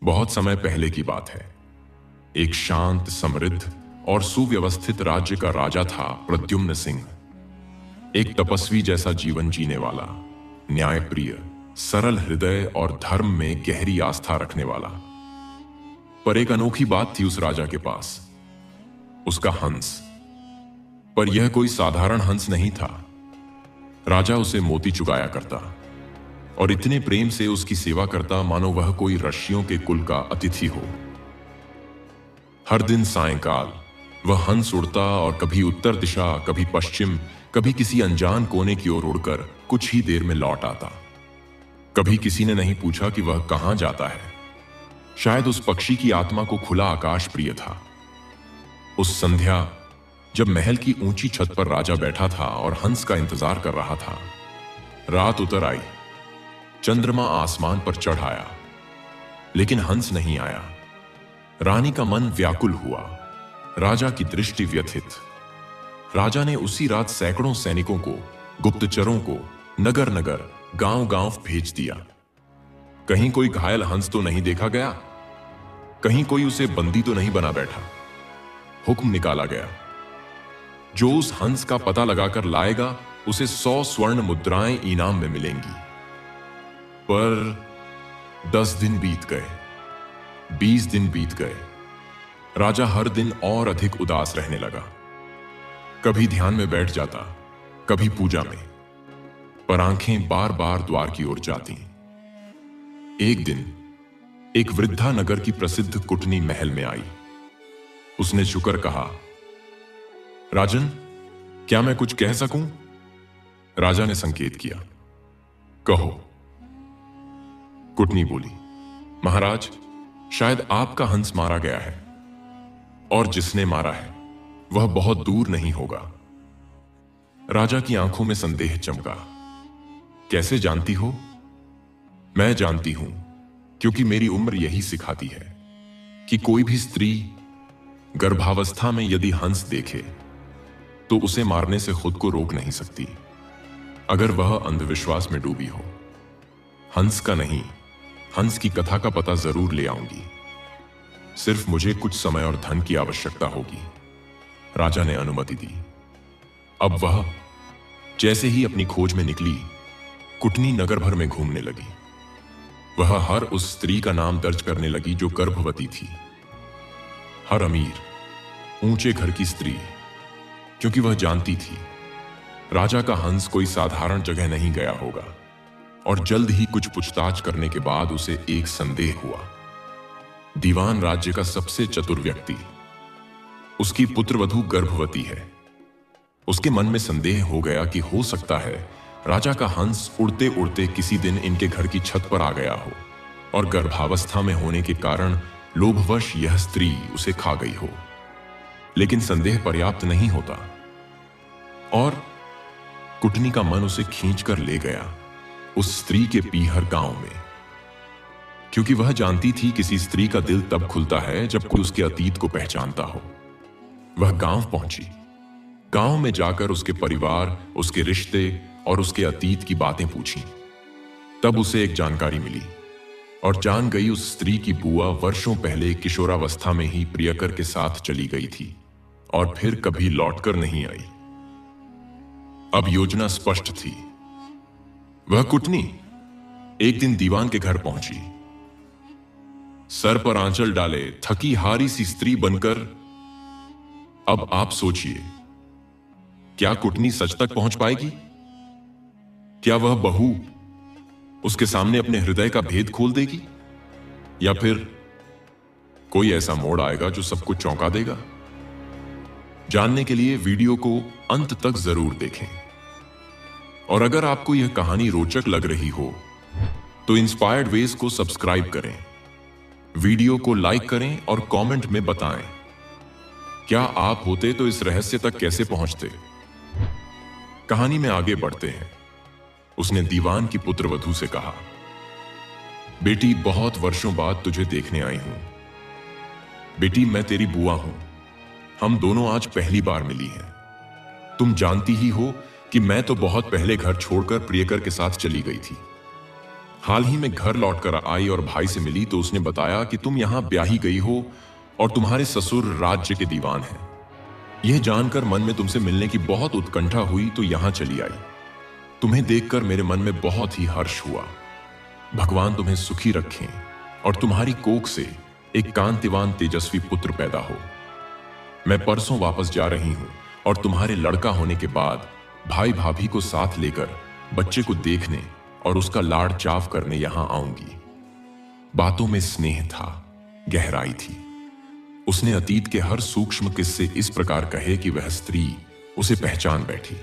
बहुत समय पहले की बात है। एक शांत, समृद्ध और सुव्यवस्थित राज्य का राजा था प्रद्युम्न सिंह। एक तपस्वी जैसा जीवन जीने वाला, न्यायप्रिय, सरल हृदय और धर्म में गहरी आस्था रखने वाला। पर एक अनोखी बात थी उस राजा के पास, उसका हंस। पर यह कोई साधारण हंस नहीं था। राजा उसे मोती चुगाया करता और इतने प्रेम से उसकी सेवा करता मानो वह कोई ऋषियों के कुल का अतिथि हो। हर दिन सायंकाल वह हंस उड़ता और कभी उत्तर दिशा, कभी पश्चिम, कभी किसी अनजान कोने की ओर उड़कर कुछ ही देर में लौट आता। कभी किसी ने नहीं पूछा कि वह कहां जाता है। शायद उस पक्षी की आत्मा को खुला आकाश प्रिय था। उस संध्या जब महल की ऊंची छत पर राजा बैठा था और हंस का इंतजार कर रहा था, रात उतर आई, चंद्रमा आसमान पर चढ़ आया, लेकिन हंस नहीं आया। रानी का मन व्याकुल हुआ, राजा की दृष्टि व्यथित। राजा ने उसी रात सैकड़ों सैनिकों को, गुप्तचरों को नगर नगर, गांव गांव भेज दिया। कहीं कोई घायल हंस तो नहीं देखा गया, कहीं कोई उसे बंदी तो नहीं बना बैठा। हुक्म निकाला गया, जो उस हंस का पता लगाकर लाएगा उसे 100 स्वर्ण मुद्राएं इनाम में मिलेंगी। पर 10 दिन बीत गए, 20 दिन बीत गए। राजा हर दिन और अधिक उदास रहने लगा। कभी ध्यान में बैठ जाता, कभी पूजा में, पर आंखें बार बार द्वार की ओर जाती। एक दिन एक वृद्धा नगर की प्रसिद्ध कुटनी महल में आई। उसने झुकर कहा, राजन, क्या मैं कुछ कह सकूं? राजा ने संकेत किया, कहो। कुटनी बोली, महाराज, शायद आपका हंस मारा गया है, और जिसने मारा है वह बहुत दूर नहीं होगा। राजा की आंखों में संदेह चमका। कैसे जानती हो? मैं जानती हूं, क्योंकि मेरी उम्र यही सिखाती है कि कोई भी स्त्री गर्भावस्था में यदि हंस देखे तो उसे मारने से खुद को रोक नहीं सकती, अगर वह अंधविश्वास में डूबी हो। हंस का नहीं, हंस की कथा का पता जरूर ले आऊंगी। सिर्फ मुझे कुछ समय और धन की आवश्यकता होगी। राजा ने अनुमति दी। अब वह जैसे ही अपनी खोज में निकली, कुटनी नगर भर में घूमने लगी। वह हर उस स्त्री का नाम दर्ज करने लगी जो गर्भवती थी। हर अमीर, ऊंचे घर की स्त्री, क्योंकि वह जानती थी राजा का हंस कोई साधारण जगह नहीं गया होगा। और जल्द ही कुछ पूछताछ करने के बाद उसे एक संदेह हुआ। दीवान राज्य का सबसे चतुर व्यक्ति, उसकी पुत्रवधू गर्भवती है। उसके मन में संदेह हो गया कि हो सकता है राजा का हंस उड़ते उड़ते किसी दिन इनके घर की छत पर आ गया हो और गर्भावस्था में होने के कारण लोभवश यह स्त्री उसे खा गई हो। लेकिन संदेह पर्याप्त नहीं होता, और कुटनी का मन उसे खींचकर ले गया उस स्त्री के पीहर गांव में, क्योंकि वह जानती थी किसी स्त्री का दिल तब खुलता है जब कोई उसके अतीत को पहचानता हो। वह गांव पहुंची। गांव में जाकर उसके परिवार, उसके रिश्ते और उसके अतीत की बातें पूछी। तब उसे एक जानकारी मिली और जान गई उस स्त्री की बुआ वर्षों पहले किशोरावस्था में ही प्रियकर के साथ चली गई थी और फिर कभी लौटकर नहीं आई। अब योजना स्पष्ट थी। वह कुटनी एक दिन दीवान के घर पहुंची। सर पर आंचल डाले थकी हारी सी स्त्री बनकर। अब आप सोचिए, क्या कुटनी सच तक पहुंच पाएगी? क्या वह बहू उसके सामने अपने हृदय का भेद खोल देगी, या फिर कोई ऐसा मोड़ आएगा जो सबको चौंका देगा? जानने के लिए वीडियो को अंत तक जरूर देखें। और अगर आपको यह कहानी रोचक लग रही हो तो इंस्पायर्ड वेज को सब्सक्राइब करें, वीडियो को लाइक करें और कमेंट में बताएं, क्या आप होते तो इस रहस्य तक कैसे पहुंचते? कहानी में आगे बढ़ते हैं। उसने दीवान की पुत्रवधू से कहा, बेटी, बहुत वर्षों बाद तुझे देखने आई हूं। बेटी, मैं तेरी बुआ हूं। हम दोनों आज पहली बार मिली हैं। तुम जानती ही हो कि मैं तो बहुत पहले घर छोड़कर प्रियकर के साथ चली गई थी। हाल ही में घर लौटकर आई और भाई से मिली तो उसने बताया कि तुम यहां ब्याही गई हो और तुम्हारे ससुर राज्य के दीवान हैं। यह जानकर मन में तुमसे मिलने की बहुत उत्कंठा हुई तो यहां चली आई। तुम्हें देखकर मेरे मन में बहुत ही हर्ष हुआ। भगवान तुम्हें सुखी रखें और तुम्हारी कोख से एक कांतिवान तेजस्वी पुत्र पैदा हो। मैं परसों वापस जा रही हूं और तुम्हारे लड़का होने के बाद भाई भाभी को साथ लेकर बच्चे को देखने और उसका लाड़ चाव करने यहां आऊंगी। बातों में स्नेह था, गहराई थी। उसने अतीत के हर सूक्ष्म किस्से इस प्रकार कहे कि वह स्त्री उसे पहचान बैठी।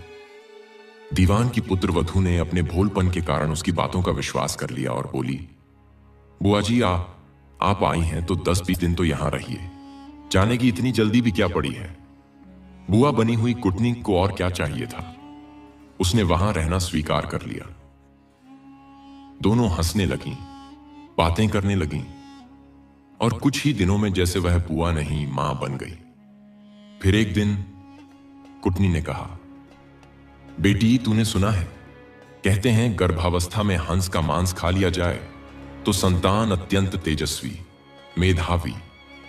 दीवान की पुत्र वधू ने अपने भोलपन के कारण उसकी बातों का विश्वास कर लिया और बोली, बुआ जी आप आई हैं तो 10-20 दिन तो यहां रहिए। जाने की इतनी जल्दी भी क्या पड़ी है। बुआ बनी हुई कुटनी को और क्या चाहिए था। उसने वहां रहना स्वीकार कर लिया। दोनों हंसने लगीं, बातें करने लगीं और कुछ ही दिनों में जैसे वह बुआ नहीं मां बन गई। फिर एक दिन कुटनी ने कहा, बेटी तूने सुना है, कहते हैं गर्भावस्था में हंस का मांस खा लिया जाए तो संतान अत्यंत तेजस्वी, मेधावी,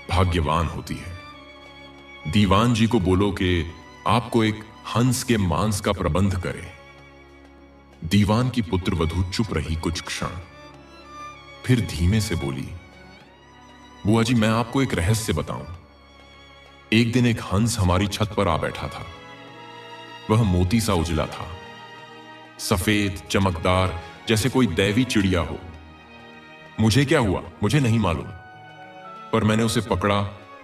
भाग्यवान होती है। दीवान जी को बोलो कि आपको एक हंस के मांस का प्रबंध करे। दीवान की पुत्र वधू चुप रही कुछ क्षण, फिर धीमे से बोली, बुआ जी मैं आपको एक रहस्य बताऊं। एक दिन एक हंस हमारी छत पर आ बैठा था। वह मोती सा उजला था, सफेद चमकदार, जैसे कोई दैवी चिड़िया हो। मुझे क्या हुआ मुझे नहीं मालूम, पर मैंने उसे पकड़ा,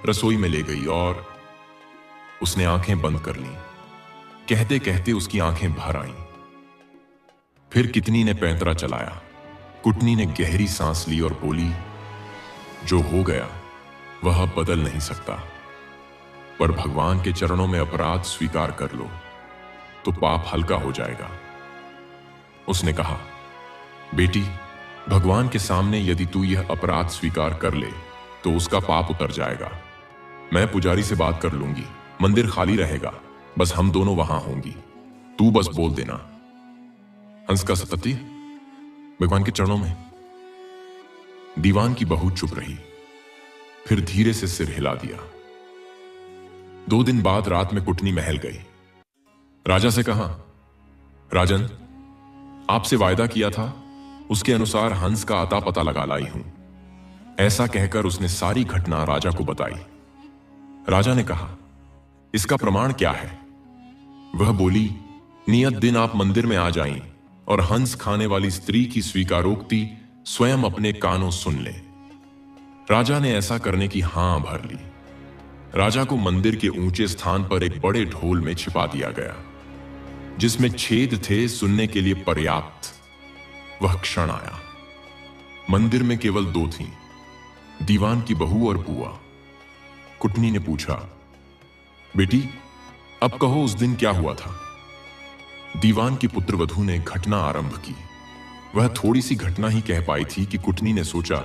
रसोई में ले गई और उसने आंखें बंद कर लीं। कहते कहते उसकी आंखें भर आईं। फिर कितनी ने पैंतरा चलाया। कुटनी ने गहरी सांस ली और बोली, जो हो गया वह अब बदल नहीं सकता, पर भगवान के चरणों में अपराध स्वीकार कर लो तो पाप हल्का हो जाएगा। उसने कहा, बेटी भगवान के सामने यदि तू यह अपराध स्वीकार कर ले तो उसका पाप उतर जाएगा। मैं पुजारी से बात कर लूंगी, मंदिर खाली रहेगा, बस हम दोनों वहां होंगी। तू बस बोल देना। हंस का सतती भगवान के चरणों में। दीवान की बहू चुप रही, फिर धीरे से सिर हिला दिया। 2 दिन बाद रात में कुटनी महल गई। राजा से कहा, राजन आपसे वायदा किया था उसके अनुसार हंस का अता पता लगा लाई हूं। ऐसा कहकर उसने सारी घटना राजा को बताई। राजा ने कहा, इसका प्रमाण क्या है। वह बोली, नियत दिन आप मंदिर में आ जाएं और हंस खाने वाली स्त्री की स्वीकारोक्ति स्वयं अपने कानों सुन ले। राजा ने ऐसा करने की हां भर ली। राजा को मंदिर के ऊंचे स्थान पर एक बड़े ढोल में छिपा दिया गया, जिसमें छेद थे सुनने के लिए पर्याप्त। वह क्षण आया। मंदिर में केवल 2 थीं, दीवान की बहू और बुआ। कुटनी ने पूछा, बेटी अब कहो उस दिन क्या हुआ था। दीवान की पुत्र वधू ने घटना आरंभ की। वह थोड़ी सी घटना ही कह पाई थी कि कुटनी ने सोचा,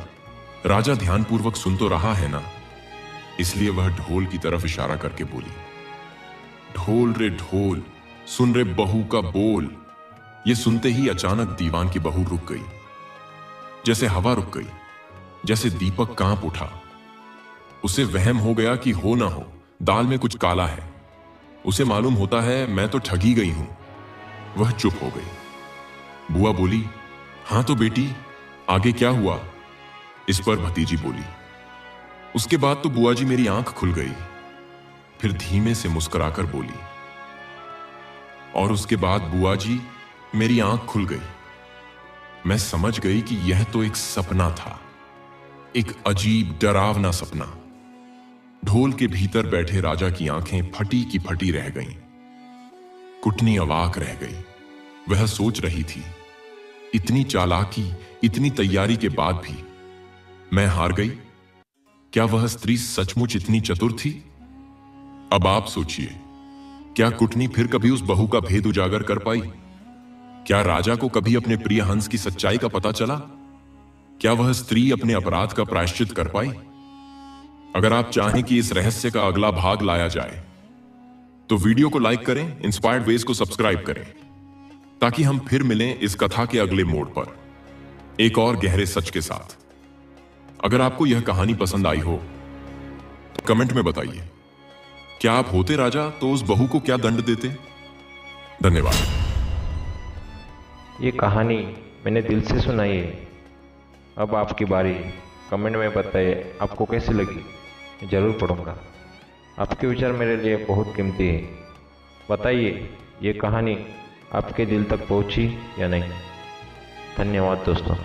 राजा ध्यानपूर्वक सुन तो रहा है ना, इसलिए वह ढोल की तरफ इशारा करके बोली, ढोल रे ढोल, सुन रे बहू का बोल। यह सुनते ही अचानक दीवान की बहू रुक गई, जैसे हवा रुक गई, जैसे दीपक कांप उठा। उसे वहम हो गया कि हो ना हो दाल में कुछ काला है। उसे मालूम होता है मैं तो ठगी गई हूं। वह चुप हो गई। बुआ बोली, हां तो बेटी आगे क्या हुआ। इस पर भतीजी बोली, उसके बाद तो बुआ जी मेरी आंख खुल गई। फिर धीमे से मुस्कुराकर बोली, और उसके बाद बुआ जी मेरी आंख खुल गई। मैं समझ गई कि यह तो एक सपना था, एक अजीब डरावना सपना। ढोल के भीतर बैठे राजा की आंखें फटी की फटी रह गईं। कुटनी अवाक रह गई। वह सोच रही थी, इतनी चालाकी, इतनी तैयारी के बाद भी मैं हार गई। क्या वह स्त्री सचमुच इतनी चतुर थी। अब आप सोचिए, क्या कुटनी फिर कभी उस बहू का भेद उजागर कर पाई। क्या राजा को कभी अपने प्रिय हंस की सच्चाई का पता चला। क्या वह स्त्री अपने अपराध का प्रायश्चित कर पाई। अगर आप चाहें कि इस रहस्य का अगला भाग लाया जाए तो वीडियो को लाइक करें, इंस्पायर्ड वेज को सब्सक्राइब करें, ताकि हम फिर मिलें इस कथा के अगले मोड़ पर। एक और गहरे सच के साथ। अगर आपको यह कहानी पसंद आई हो तो कमेंट में बताइए, क्या आप होते राजा तो उस बहू को क्या दंड देते? धन्यवाद। ये कहानी मैंने दिल से सुनाई है। अब आपकी बारी। कमेंट में बताइए आपको कैसी लगी। मैं ज़रूर पढ़ूंगा। आपके विचार मेरे लिए बहुत कीमती है। बताइए ये कहानी आपके दिल तक पहुंची या नहीं। धन्यवाद दोस्तों।